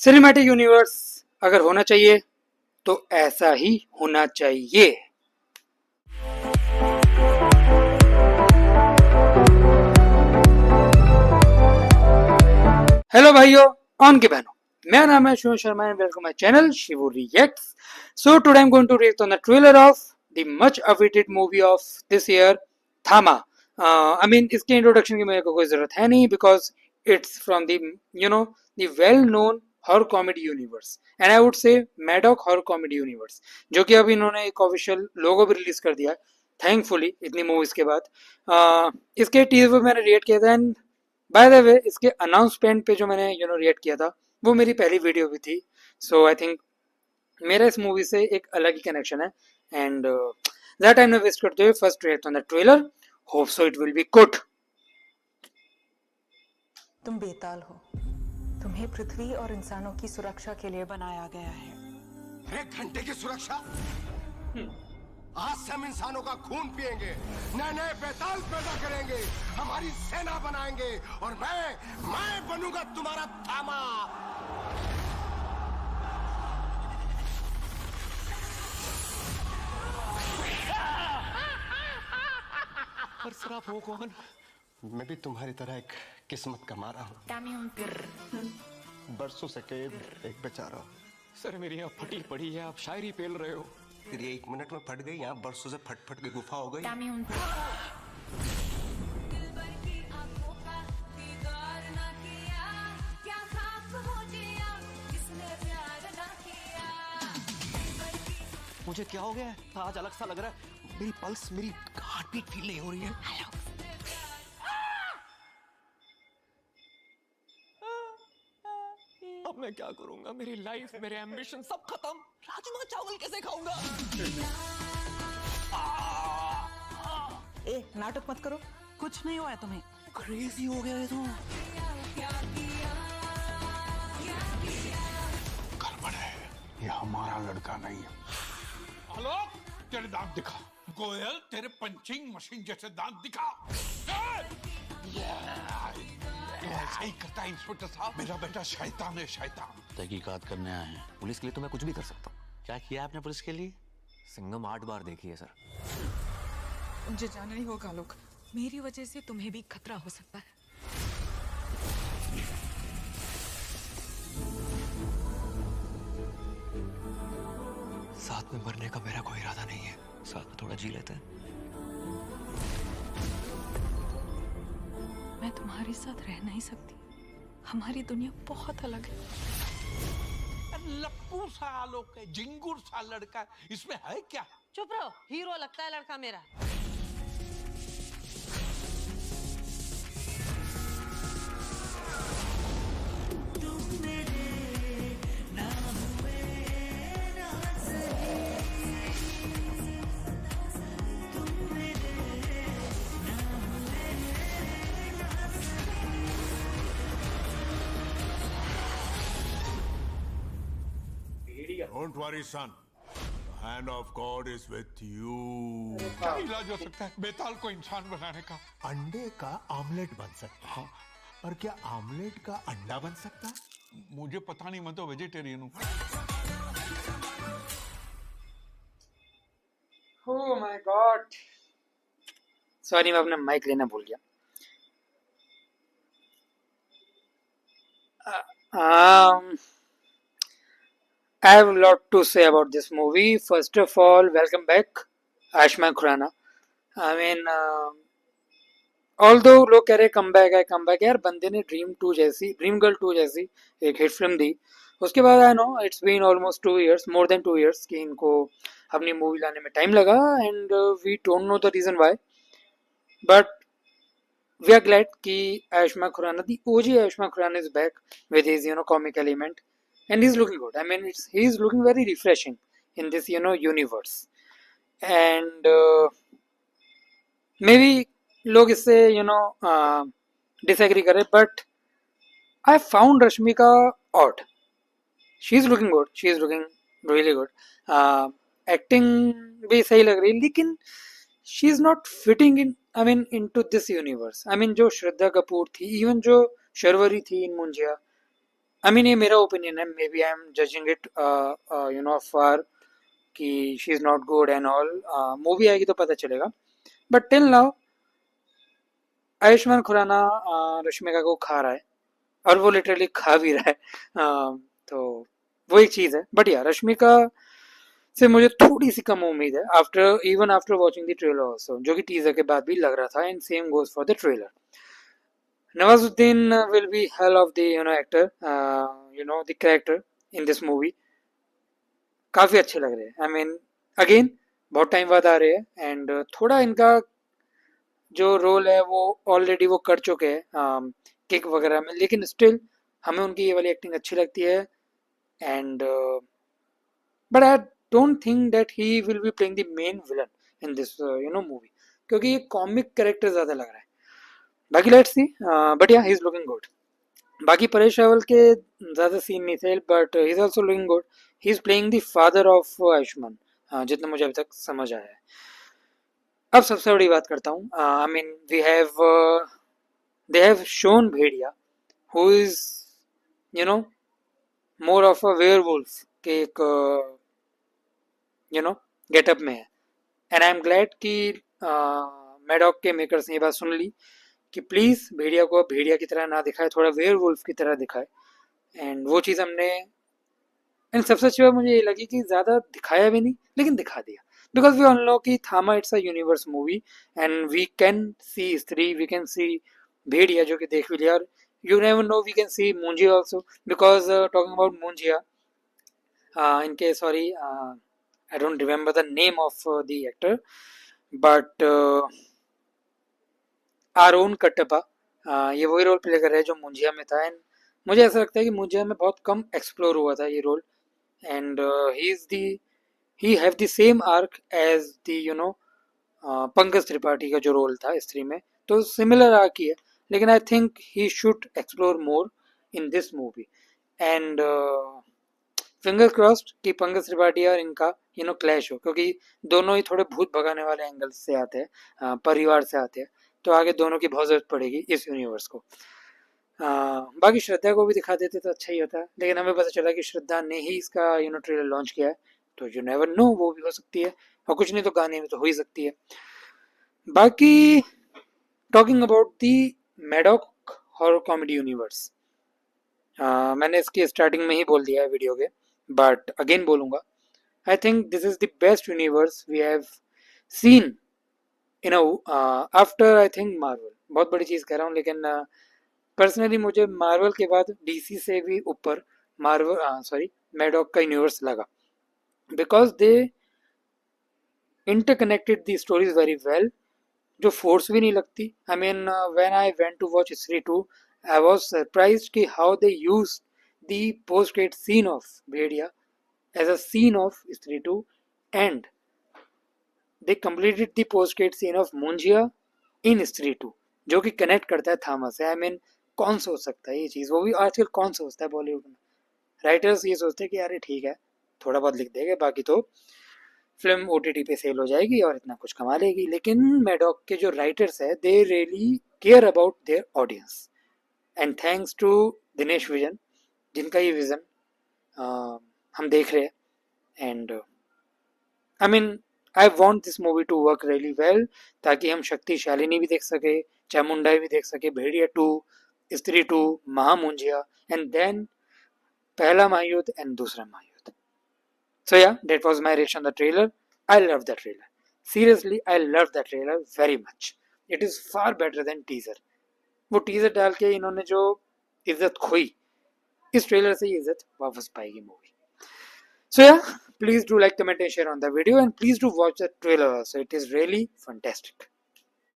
Cinematic universe अगर होना चाहिए तो ऐसा ही होना चाहिए। हेलो भाइयों ऑन के बहनों, मेरा नाम है Shiv Sharma and welcome my channel Shivu reacts. So today I am going to react on the trailer of the much awaited movie of this year, Thama. I mean इसके इंट्रोडक्शन की मेरे को कोई जरूरत है नहीं, because it's from the the well known horror comedy universe and I would say Maddock horror comedy universe, जो कि अब इन्होंने एक ऑफिशियल लोगो भी रिलीज कर दिया है थैंकफुली इतनी मूवीज के बाद। इसके टीजर पर मैंने रिएक्ट किया था एंड बाय द वे इसके अनाउंसमेंट पे जो मैंने रिएक्ट किया था वो मेरी पहली वीडियो भी थी। सो आई थिंक मेरा इस मूवी से एक अलग ही कनेक्शन है एंड दैट टाइम न वेस्ट करते हुए first react on the trailer. Hope so it will be good. तुम बेताल हो। तुम्हें पृथ्वी और इंसानों की सुरक्षा के लिए बनाया गया है। 1 घंटे की सुरक्षा? आज से हम इंसानों का खून पिएंगे, नए नए बेताल पैदा करेंगे, हमारी सेना बनाएंगे और मैं बनूंगा तुम्हारा थामा। पर सर आप हो कौन? मैं भी तुम्हारी तरह एक किस्मत का मारा हूँ। बरसों से कैद एक बेचारा। सर मेरी यहाँ फटी पड़ी है, आप शायरी पेल रहे हो। फिर ये 1 मिनट में फट गई, यहाँ बरसों से फट फट के गुफा हो गई। मुझे क्या हो गया है? आज अलग सा लग रहा है। मेरी पल्स, मेरी हार्ट बीट फील नहीं हो रही है। अब मैं क्या करूंगा? मेरी लाइफ, मेरे एम्बिशन सब खत्म। राजमा चावल कैसे खाऊंगा? ए, नाटक मत करो, कुछ नहीं हुआ है तुम्हें। क्रेजी हो गया है तू। गड़बड़ है, ये हमारा लड़का नहीं है। आलोक, तेरे दांत दिखा। गोयल, तेरे पंचिंग मशीन जैसे दांत दिखा। ऐसा ही करता है इंस्पेक्टर साहब। मेरा बेटा शैतान है, शैतान। तहकीकात करने आए हैं। पुलिस के लिए तो मैं कुछ भी कर सकता हूँ। क्या किया आपने पुलिस के लिए? सिंघम 8 बार देखी है सर। मुझे जाना ही होगा लोग, मेरी वजह से तुम्हें भी खतरा हो सकता है। साथ में मरने का मेरा कोई इरादा नहीं है। साथ में थोड़ा जी लेते हैं। मैं तुम्हारे साथ रह नहीं सकती, हमारी दुनिया बहुत अलग है। लप्पू सा आलोक है, जिंगुर सा लड़का है, इसमें है क्या? चुप रहो, हीरो लगता है लड़का मेरा। Don't worry, son. The hand of God is with you. क्या इलाज हो सकता है बेताल को इंसान बनाने का? अंडे का आमलेट बन सकता है, और क्या आमलेट का अंडा बन सकता है? मुझे पता नहीं, मैं तो वेजिटेरियन हूँ। ओह माय गॉड, सॉरी मैं अपना माइक लेना भूल गया। I have a lot to say about this movie. First of all, welcome back, Ayushmann Khurrana. I mean, although लोग कह रहे कम बैक यार, बंदे ने ड्रीम गर्ल 2 जैसी एक हिट फिल्म दी। उसके बाद I know it's been almost 2 years, more than 2 years कि इनको अपनी मूवी लाने में टाइम लगा and we don't know the reason why, but we are glad कि Ayushmann Khurana, the OG Ayushmann Khurana is back with his comic element and he's looking good. I mean, he's looking very refreshing in this universe and maybe लोग इससे disagree करे, but I found Rashmika odd. She's looking good, she's looking really good. Acting भी सही लग रही है, लेकिन she's not fitting in, I mean, into this universe. I mean, जो श्रद्धा कपूर थी, even जो शर्वरी थी इन मुंजिया, आई मीन ये मेरा ओपिनियन है, maybe I am judging it for कि she is not good and all. Movie आएगी तो पता चलेगा. But till now Ayushmann Khurana Rashmika को खा रहा है, और वो लिटरली खा भी रहा है. तो वो एक चीज़ है. बट या रश्मिका से मुझे थोड़ी सी कम उम्मीद है after watching the trailer also, जो कि टीजर के बाद भी लग रहा था. And same goes for the trailer. Nawazuddin will be hell of the actor, the character in this movie. काफ़ी अच्छे लग रहे हैं. आई मीन अगेन बहुत टाइम बाद आ रहे हैं, एंड थोड़ा इनका जो रोल है वो ऑलरेडी वो कर चुके हैं किक वगैरह में, लेकिन स्टिल हमें उनकी ये वाली एक्टिंग अच्छी लगती है. And but I don't think that he will be playing the main villain in this movie, क्योंकि ये कॉमिक कैरेक्टर ज़्यादा लग रहा है. बाकी लेट्स सी. बट या ही इज़ लुकिंग गुड. बाकी परेश रावल के ज़्यादा सीन नहीं थे, but he is also looking good. He is playing the father of Ayushman, जितना मुझे अभी तक समझ आया है. अब सबसे बड़ी बात करता हूँ. I mean they have shown Bhediya who is more of a werewolf के एक गेटअप में है. एंड आई एम ग्लैड कि मैडॉक के मेकर्स ने ये बात सुन ली कि प्लीज़ भेड़िया को भेड़िया की तरह ना दिखाए, थोड़ा वेयरवुल्फ की तरह दिखाए. एंड वो चीज़ हमने, एंड सबसे अच्छी बात मुझे ये लगी कि ज़्यादा दिखाया भी नहीं लेकिन दिखा दिया. बिकॉज वी ऑल नो कि Thama it's a universe movie, and we can see Stree, we can सी भेड़िया जो कि देख भी लिया. और you never know, we can see Munjya also. Because talking about Munjya, इनके sorry I don't remember the name of the actor, but our own Kattappa, ये वही role play कर रहे हैं जो मुंजिया में था. एंड मुझे ऐसा लगता है कि मुंजिया में बहुत कम एक्सप्लोर हुआ था ये role. And he have the same arc as the Pankaj Tripathi का जो रोल था स्त्री में, तो सिमिलर आर्क ही है. लेकिन I think he should explore more in this movie. And finger crossed कि पंकज त्रिपाठी और इनका क्लैश हो, क्योंकि दोनों ही थोड़े भूत भगाने वाले एंगल से आते हैं, परिवार से आते हैं. तो आगे दोनों की बहुत जरूरत पड़ेगी इस यूनिवर्स को. बाकी श्रद्धा को भी दिखा देते तो अच्छा ही होता, लेकिन हमें पता चला कि श्रद्धा ने ही इसका ट्रेलर लॉन्च किया है. तो यू नेवर नो, वो भी हो सकती है, और कुछ नहीं तो गाने में तो हो ही सकती है. बाकी talking about the Maddock horror comedy universe, मैंने इसकी स्टार्टिंग में ही बोल दिया है वीडियो के, बट अगेन बोलूँगा. I think this is the best universe we have seen in after I think Marvel. बहुत बड़ी चीज़ कह रहा हूँ, लेकिन पर्सनली मुझे मार्वल के बाद डीसी से भी ऊपर मैडॉक का यूनिवर्स लगा, because they interconnected the stories very well, जो फोर्स भी नहीं लगती. I mean when I went to watch Stree 2, I was surprised कि how they use the post credit scene of Bhediya as a scene of Stree 2, and they completed the post credit scene of Munjya in Stree 2, जो कि connect करता है थामा से. I mean कौन सोच सकता है ये चीज़, वो भी आजकल कौन सोचता है बॉलीवुड में. राइटर्स ये सोचते हैं कि यार ठीक है थोड़ा बहुत लिख देंगे, बाकी तो फिल्म OTT पे सेल हो जाएगी और इतना कुछ कमा लेगी. लेकिन मैडॉक के जो राइटर्स है, they really care about their audience. And thanks to Dinesh vision, जिनका ये विज़न हम देख रहे हैं. And I mean I want this movie to work really well, ताकि हम शक्तिशालिनी भी देख सके, चामुंडा भी देख सके, भेड़िया 2, स्त्री 2, महामुंजिया, एंड देन पहला महायुद्ध एंड दूसरा महायुद्ध. So yeah, that was my reaction on the trailer. I love the trailer. Seriously, I love the trailer very much. It is far better than teaser. वो टीजर डाल के इन्होंने जो इज्जत खोई, इस ट्रेलर से ही इज्जत वापस पाएगी movie. So yeah, please do like, comment and share on the video, and please do watch the trailer also. It is really fantastic.